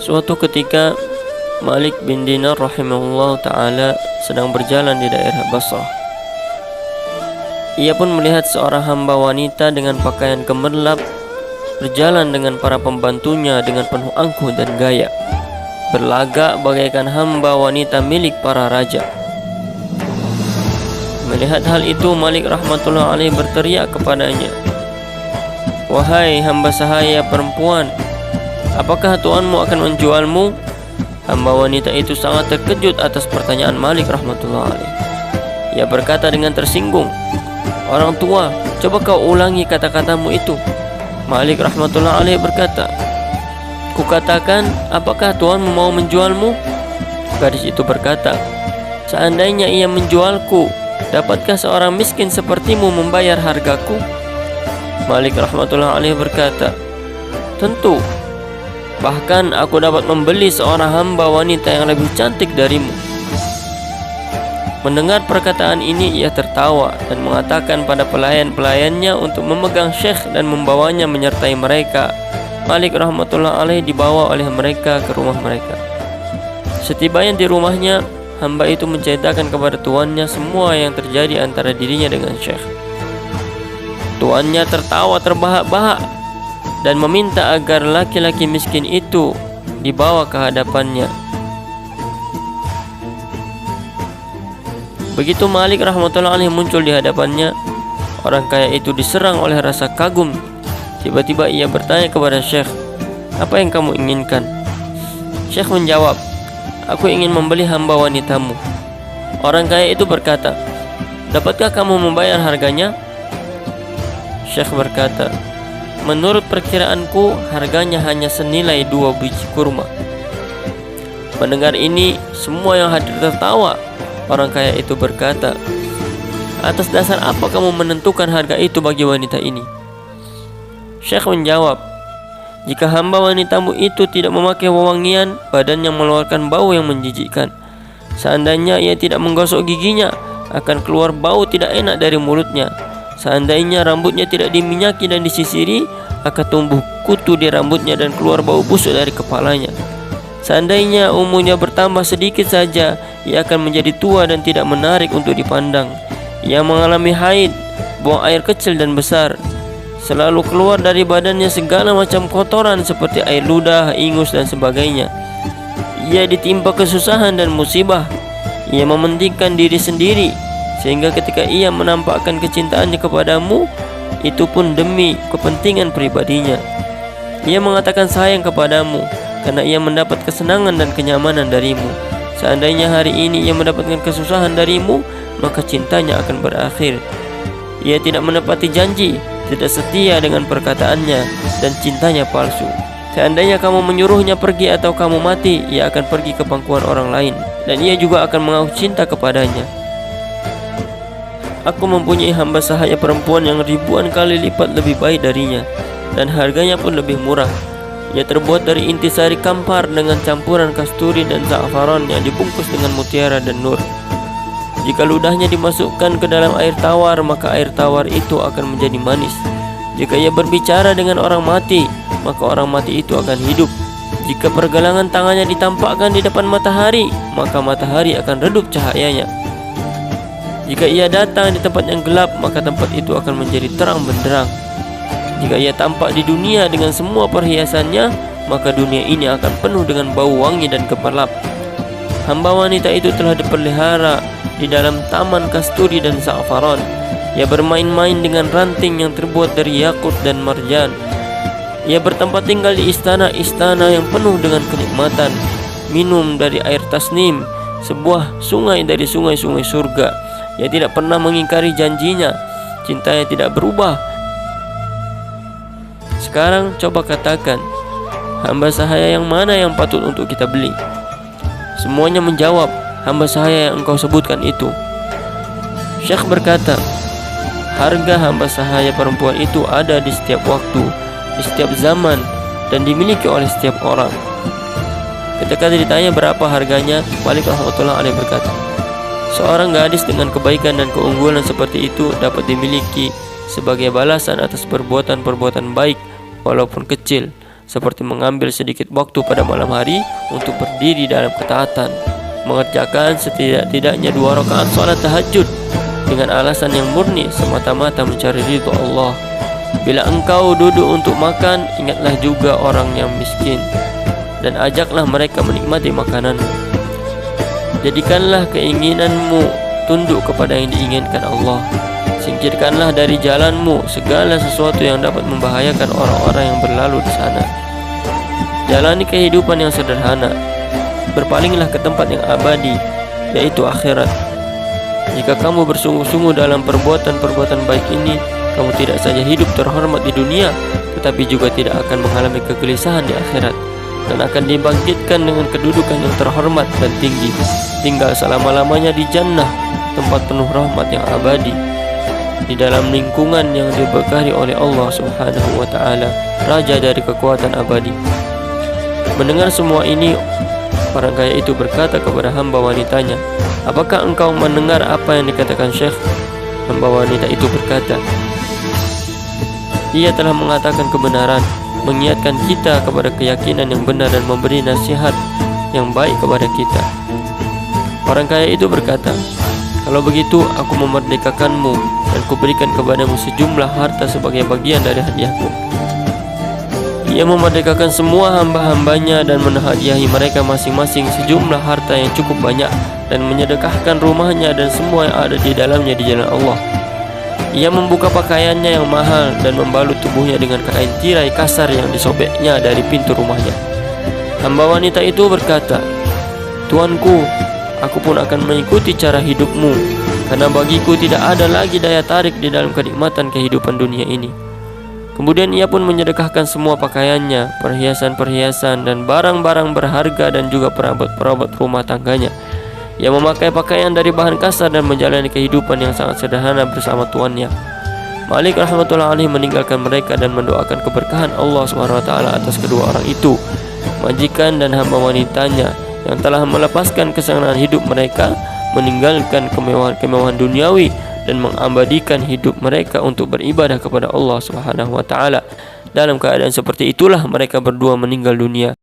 Suatu ketika Malik bin Dinar rahimahullah ta'ala sedang berjalan di daerah Basrah. Ia pun melihat seorang hamba wanita dengan pakaian gemerlap berjalan dengan para pembantunya dengan penuh angkuh dan gaya, berlagak bagaikan hamba wanita milik para raja. Melihat hal itu, Malik rahmatullah alaih berteriak kepadanya, "Wahai hamba sahaya perempuan, apakah tuanmu akan menjualmu?" Hamba wanita itu sangat terkejut atas pertanyaan Malik rahmatullah alaih. Ia berkata dengan tersinggung, "Orang tua, coba kau ulangi kata-katamu itu." Malik rahmatullah alaih berkata, "Kukatakan, apakah tuanmu mau menjualmu?" Gadis itu berkata, "Seandainya ia menjualku, dapatkah seorang miskin sepertimu membayar hargaku?" Malik rahmatullah alaih berkata, "Tentu. Bahkan aku dapat membeli seorang hamba wanita yang lebih cantik darimu." Mendengar perkataan ini, ia tertawa dan mengatakan pada pelayan-pelayannya untuk memegang syekh dan membawanya menyertai mereka. Malik rahmatullah alaih dibawa oleh mereka ke rumah mereka. Setibanya di rumahnya, hamba itu menceritakan kepada tuannya semua yang terjadi antara dirinya dengan syekh. Tuannya tertawa terbahak-bahak dan meminta agar laki-laki miskin itu dibawa ke hadapannya. Begitu Malik rahmatullah alaih muncul di hadapannya, orang kaya itu diserang oleh rasa kagum. Tiba-tiba ia bertanya kepada syekh, "Apa yang kamu inginkan?" Syekh menjawab, "Aku ingin membeli hamba wanitamu." Orang kaya itu berkata, "Dapatkah kamu membayar harganya?" Syekh berkata, "Menurut perkiraanku, harganya hanya senilai 2 biji kurma." Mendengar ini, semua yang hadir tertawa. Orang kaya itu berkata, "Atas dasar apa kamu menentukan harga itu bagi wanita ini?" Syekh menjawab, "Jika hamba wanitamu itu tidak memakai wewangian, badannya mengeluarkan bau yang menjijikkan. Seandainya ia tidak menggosok giginya, akan keluar bau tidak enak dari mulutnya. Seandainya rambutnya tidak diminyaki dan disisiri, akan tumbuh kutu di rambutnya dan keluar bau busuk dari kepalanya. Seandainya umurnya bertambah sedikit saja, ia akan menjadi tua dan tidak menarik untuk dipandang. Ia mengalami haid, buang air kecil dan besar. Selalu keluar dari badannya segala macam kotoran seperti air ludah, ingus dan sebagainya. Ia ditimpa kesusahan dan musibah. Ia mementingkan diri sendiri, sehingga ketika ia menampakkan kecintaannya kepadamu, itu pun demi kepentingan pribadinya. Ia mengatakan sayang kepadamu karena ia mendapat kesenangan dan kenyamanan darimu. Seandainya hari ini ia mendapatkan kesusahan darimu, maka cintanya akan berakhir. Ia tidak menepati janji, tidak setia dengan perkataannya, dan cintanya palsu. Seandainya kamu menyuruhnya pergi atau kamu mati, ia akan pergi ke pangkuan orang lain, dan ia juga akan mengaku cinta kepadanya. Aku mempunyai hamba sahaya perempuan yang ribuan kali lipat lebih baik darinya, dan harganya pun lebih murah. Ia terbuat dari intisari kampar dengan campuran kasturi dan za'afaran yang dibungkus dengan mutiara dan nur. Jika ludahnya dimasukkan ke dalam air tawar, maka air tawar itu akan menjadi manis. Jika ia berbicara dengan orang mati, maka orang mati itu akan hidup. Jika pergelangan tangannya ditampakkan di depan matahari, maka matahari akan redup cahayanya. Jika ia datang di tempat yang gelap, maka tempat itu akan menjadi terang benderang. Jika ia tampak di dunia dengan semua perhiasannya, maka dunia ini akan penuh dengan bau wangi dan gemerlap. Hamba wanita itu telah dipelihara di dalam taman kasturi dan za'afaran. Ia bermain-main dengan ranting yang terbuat dari yakut dan marjan. Ia bertempat tinggal di istana-istana yang penuh dengan kenikmatan, minum dari air tasnim, sebuah sungai dari sungai-sungai surga. Ia tidak pernah mengingkari janjinya, cintanya tidak berubah. Sekarang coba katakan, hamba sahaya yang mana yang patut untuk kita beli? Semuanya menjawab, hamba sahaya yang engkau sebutkan itu. Syekh berkata, harga hamba sahaya perempuan itu ada di setiap waktu, di setiap zaman, dan dimiliki oleh setiap orang. Ketika ditanya berapa harganya, Malik rahmatullah alaih berkata, seorang gadis dengan kebaikan dan keunggulan seperti itu dapat dimiliki sebagai balasan atas perbuatan-perbuatan baik walaupun kecil, seperti mengambil sedikit waktu pada malam hari untuk berdiri dalam ketaatan, mengerjakan setidak-tidaknya 2 rakaat salat tahajud dengan alasan yang murni semata-mata mencari ridho Allah. Bila engkau duduk untuk makan, ingatlah juga orang yang miskin dan ajaklah mereka menikmati makanan. Jadikanlah keinginanmu tunduk kepada yang diinginkan Allah. Singkirkanlah dari jalanmu segala sesuatu yang dapat membahayakan orang-orang yang berlalu di sana. Jalani kehidupan yang sederhana. Berpalinglah ke tempat yang abadi, yaitu akhirat. Jika kamu bersungguh-sungguh dalam perbuatan-perbuatan baik ini, kamu tidak saja hidup terhormat di dunia, tetapi juga tidak akan mengalami kegelisahan di akhirat, dan akan dibangkitkan dengan kedudukan yang terhormat dan tinggi, tinggal selama-lamanya di jannah, tempat penuh rahmat yang abadi, di dalam lingkungan yang diberkahi oleh Allah Subhanahu wa ta'ala, Raja dari kekuatan abadi. Mendengar semua ini, orang kaya itu berkata kepada hamba wanitanya, "Apakah engkau mendengar apa yang dikatakan Syekh?" Hamba wanita itu berkata, "Ia telah mengatakan kebenaran, mengingatkan kita kepada keyakinan yang benar dan memberi nasihat yang baik kepada kita." Orang kaya itu berkata, "Kalau begitu aku memerdekakanmu dan kuberikan kepadamu sejumlah harta sebagai bagian dari hadiahku." Ia memerdekakan semua hamba-hambanya dan menhadiahi mereka masing-masing sejumlah harta yang cukup banyak, dan menyedekahkan rumahnya dan semua yang ada di dalamnya di jalan Allah. Ia membuka pakaiannya yang mahal dan membalut tubuhnya dengan kain tirai kasar yang disobeknya dari pintu rumahnya. Hamba wanita itu berkata, "Tuanku, aku pun akan mengikuti cara hidupmu, karena bagiku tidak ada lagi daya tarik di dalam kenikmatan kehidupan dunia ini." Kemudian ia pun menyedekahkan semua pakaiannya, perhiasan-perhiasan dan barang-barang berharga dan juga perabot-perabot rumah tangganya. Ia memakai pakaian dari bahan kasar dan menjalani kehidupan yang sangat sederhana bersama tuannya. Malik rahmatullah alaih meninggalkan mereka dan mendoakan keberkahan Allah SWT atas kedua orang itu, majikan dan hamba wanitanya, yang telah melepaskan kesenangan hidup mereka, meninggalkan kemewahan duniawi, dan mengabadikan hidup mereka untuk beribadah kepada Allah Subhanahu wa ta'ala. Dalam keadaan seperti itulah mereka berdua meninggal dunia.